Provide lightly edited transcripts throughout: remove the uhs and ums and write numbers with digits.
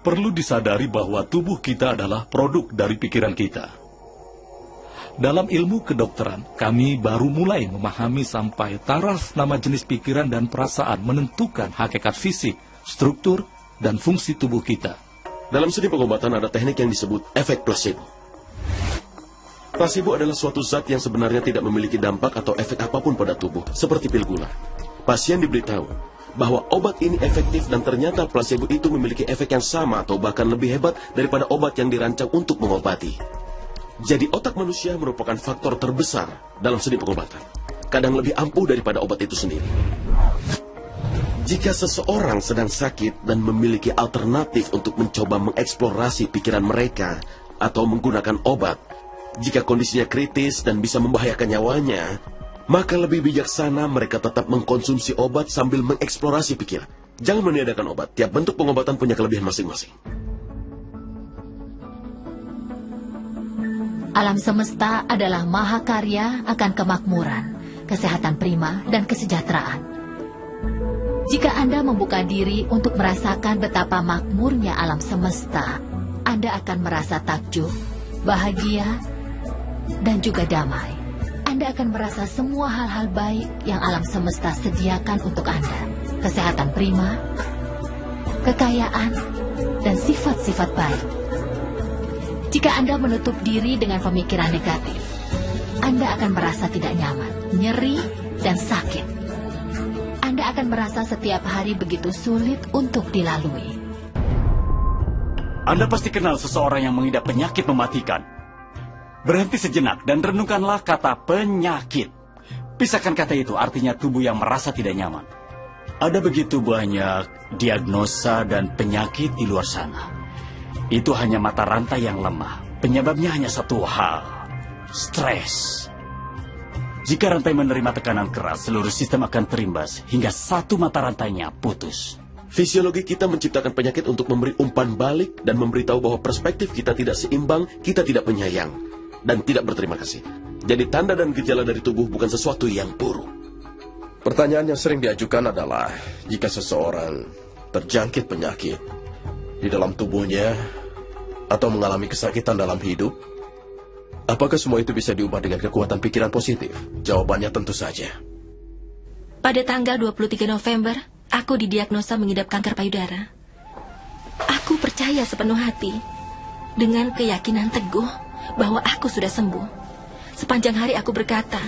perlu disadari bahwa tubuh kita adalah produk dari pikiran kita. Dalam ilmu kedokteran, kami baru mulai memahami sampai taraf nama jenis pikiran dan perasaan menentukan hakikat fisik, struktur, dan fungsi tubuh kita. Dalam seni pengobatan ada teknik yang disebut efek placebo. Placebo adalah suatu zat yang sebenarnya tidak memiliki dampak atau efek apapun pada tubuh, seperti pil gula. Pasien diberitahu bahwa obat ini efektif dan ternyata placebo itu memiliki efek yang sama atau bahkan lebih hebat daripada obat yang dirancang untuk mengobati. Jadi otak manusia merupakan faktor terbesar dalam seni pengobatan. Kadang lebih ampuh daripada obat itu sendiri. Jika seseorang sedang sakit dan memiliki alternatif untuk mencoba mengeksplorasi pikiran mereka atau menggunakan obat, jika kondisinya kritis dan bisa membahayakan nyawanya, maka lebih bijaksana mereka tetap mengkonsumsi obat sambil mengeksplorasi pikiran. Jangan meniadakan obat. Tiap bentuk pengobatan punya kelebihan masing-masing. Alam semesta adalah mahakarya akan kemakmuran, kesehatan prima, dan kesejahteraan. Jika Anda membuka diri untuk merasakan betapa makmurnya alam semesta, Anda akan merasa takjub, bahagia, dan juga damai. Anda akan merasa semua hal-hal baik yang alam semesta sediakan untuk Anda. Kesehatan prima, kekayaan, dan sifat-sifat baik. Jika Anda menutup diri dengan pemikiran negatif, Anda akan merasa tidak nyaman, nyeri, dan sakit. Anda akan merasa setiap hari begitu sulit untuk dilalui. Anda pasti kenal seseorang yang mengidap penyakit mematikan. Berhenti sejenak dan renungkanlah kata penyakit. Pisahkan kata itu, artinya tubuh yang merasa tidak nyaman. Ada begitu banyak diagnosa dan penyakit di luar sana. Itu hanya mata rantai yang lemah. Penyebabnya hanya satu hal, stres. Jika rantai menerima tekanan keras, seluruh sistem akan terimbas hingga satu mata rantainya putus. Fisiologi kita menciptakan penyakit untuk memberi umpan balik dan memberitahu bahwa perspektif kita tidak seimbang, kita tidak penyayang, dan tidak berterima kasih. Jadi tanda dan gejala dari tubuh bukan sesuatu yang buruk. Pertanyaan yang sering diajukan adalah, jika seseorang terjangkit penyakit di dalam tubuhnya atau mengalami kesakitan dalam hidup, apakah semua itu bisa diubah dengan kekuatan pikiran positif? Jawabannya tentu saja. Pada tanggal 23 November, aku didiagnosa mengidap kanker payudara. Aku percaya sepenuh hati, dengan keyakinan teguh bahwa aku sudah sembuh. Sepanjang hari aku berkata,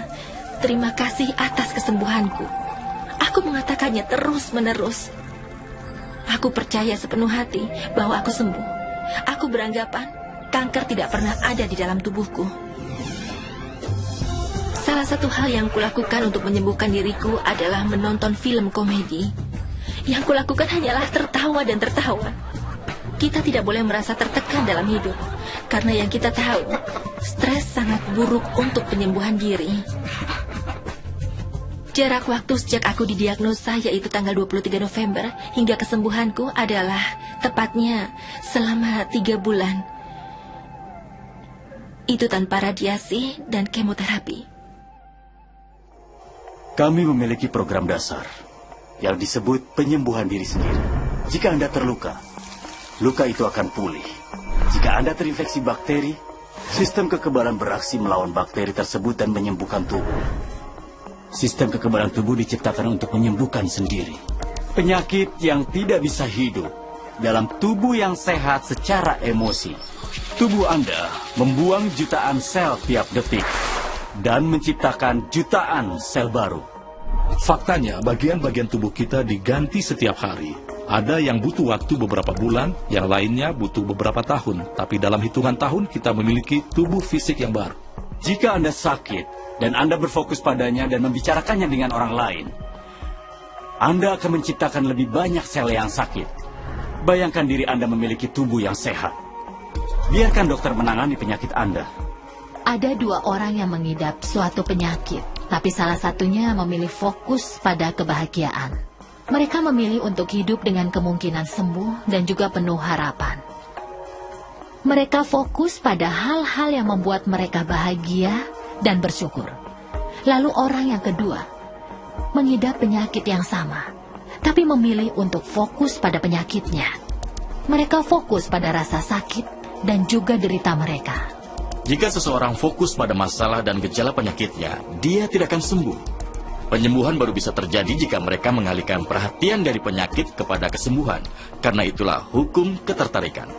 terima kasih atas kesembuhanku. Aku mengatakannya terus-menerus. Aku percaya sepenuh hati bahwa aku sembuh. Aku beranggapan kanker tidak pernah ada di dalam tubuhku. Salah satu hal yang kulakukan untuk menyembuhkan diriku adalah menonton film komedi. Yang kulakukan hanyalah tertawa dan tertawa. Kita tidak boleh merasa tertekan dalam hidup, karena yang kita tahu, stres sangat buruk untuk penyembuhan diri. Jarak waktu sejak aku didiagnosa, yaitu tanggal 23 November, hingga kesembuhanku adalah tepatnya selama 3 bulan. Itu tanpa radiasi dan kemoterapi. Kami memiliki program dasar yang disebut penyembuhan diri sendiri. Jika Anda terluka, luka itu akan pulih. Jika Anda terinfeksi bakteri, sistem kekebalan beraksi melawan bakteri tersebut dan menyembuhkan tubuh. Sistem kekebalan tubuh diciptakan untuk menyembuhkan sendiri. Penyakit yang tidak bisa hidup dalam tubuh yang sehat secara emosi. Tubuh Anda membuang jutaan sel tiap detik dan menciptakan jutaan sel baru. Faktanya, bagian-bagian tubuh kita diganti setiap hari. Ada yang butuh waktu beberapa bulan, yang lainnya butuh beberapa tahun. Tapi dalam hitungan tahun, kita memiliki tubuh fisik yang baru. Jika Anda sakit dan Anda berfokus padanya dan membicarakannya dengan orang lain, Anda akan menciptakan lebih banyak sel yang sakit. Bayangkan diri Anda memiliki tubuh yang sehat. Biarkan dokter menangani penyakit Anda. Ada 2 orang yang mengidap suatu penyakit, tapi salah satunya memilih fokus pada kebahagiaan. Mereka memilih untuk hidup dengan kemungkinan sembuh dan juga penuh harapan. Mereka fokus pada hal-hal yang membuat mereka bahagia dan bersyukur. Lalu orang yang kedua mengidap penyakit yang sama, tapi memilih untuk fokus pada penyakitnya. Mereka fokus pada rasa sakit dan juga derita mereka. Jika seseorang fokus pada masalah dan gejala penyakitnya, dia tidak akan sembuh. Penyembuhan baru bisa terjadi jika mereka mengalihkan perhatian dari penyakit kepada kesembuhan. Karena itulah hukum ketertarikan.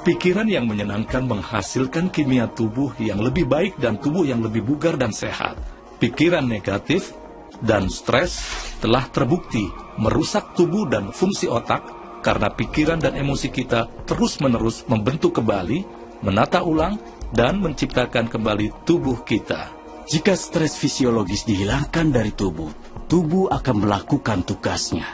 Pikiran yang menyenangkan menghasilkan kimia tubuh yang lebih baik dan tubuh yang lebih bugar dan sehat. Pikiran negatif dan stres telah terbukti merusak tubuh dan fungsi otak karena pikiran dan emosi kita terus-menerus membentuk kembali, menata ulang, dan menciptakan kembali tubuh kita. Jika stres fisiologis dihilangkan dari tubuh, tubuh akan melakukan tugasnya,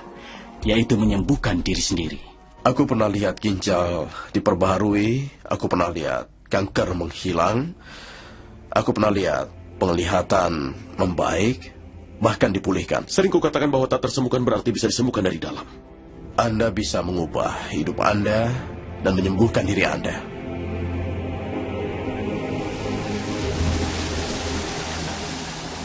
yaitu menyembuhkan diri sendiri. Aku pernah lihat ginjal diperbaharui, aku pernah lihat kanker menghilang, aku pernah lihat penglihatan membaik, bahkan dipulihkan. Sering kukatakan bahwa tak tersembuhkan berarti bisa disembuhkan dari dalam. Anda bisa mengubah hidup Anda dan menyembuhkan diri Anda.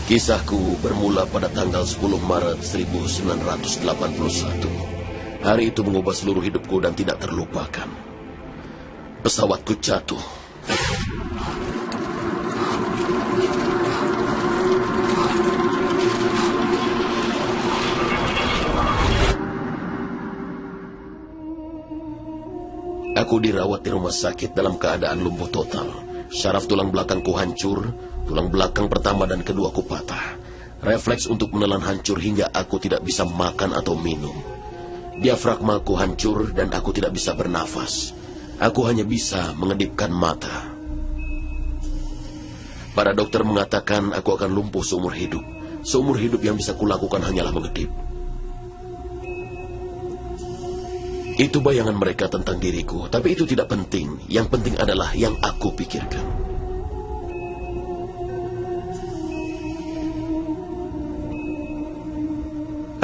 Kisahku bermula pada tanggal 10 Maret 1981. Hari itu mengubah seluruh hidupku dan tidak terlupakan. Pesawatku jatuh. Aku dirawat di rumah sakit dalam keadaan lumpuh total. Syaraf tulang belakangku hancur, tulang belakang pertama dan kedua ku patah. Refleks untuk menelan hancur hingga aku tidak bisa makan atau minum. Diafragmaku hancur dan aku tidak bisa bernafas. Aku hanya bisa mengedipkan mata. Para dokter mengatakan aku akan lumpuh seumur hidup. Seumur hidup yang bisa kulakukan hanyalah mengedip. Itu bayangan mereka tentang diriku, tapi itu tidak penting. Yang penting adalah yang aku pikirkan.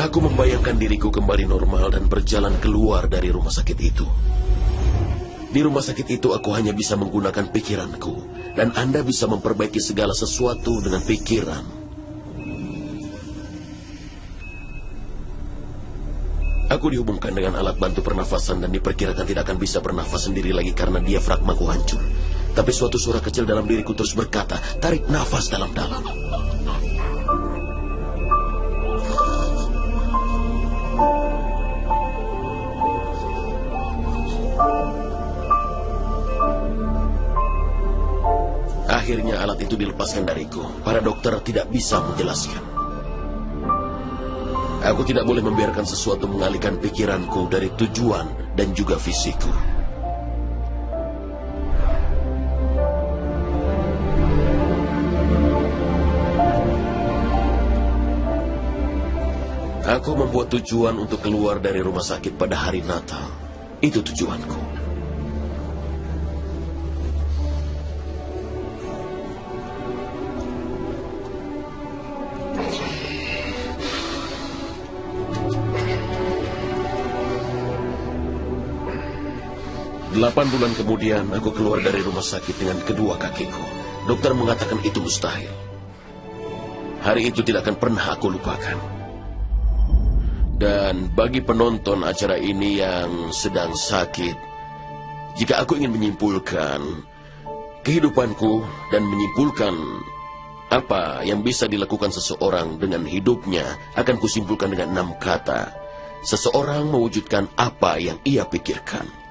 Aku membayangkan diriku kembali normal dan berjalan keluar dari rumah sakit itu. Di rumah sakit itu aku hanya bisa menggunakan pikiranku, dan Anda bisa memperbaiki segala sesuatu dengan pikiran. Aku dihubungkan dengan alat bantu pernafasan dan diperkirakan tidak akan bisa bernafas sendiri lagi karena diafragmaku hancur. Tapi suatu suara kecil dalam diriku terus berkata, tarik nafas dalam-dalam. Akhirnya alat itu dilepaskan dariku. Para dokter tidak bisa menjelaskan. Aku tidak boleh membiarkan sesuatu mengalihkan pikiranku dari tujuan dan juga fisikku. Aku membuat tujuan untuk keluar dari rumah sakit pada hari Natal. Itu tujuanku. Delapan bulan kemudian, aku keluar dari rumah sakit dengan kedua kakiku. Dokter mengatakan itu mustahil. Hari itu tidak akan pernah aku lupakan. Dan bagi penonton acara ini yang sedang sakit, jika aku ingin menyimpulkan kehidupanku dan menyimpulkan apa yang bisa dilakukan seseorang dengan hidupnya, akan kusimpulkan dengan 6 kata. Seseorang mewujudkan apa yang ia pikirkan.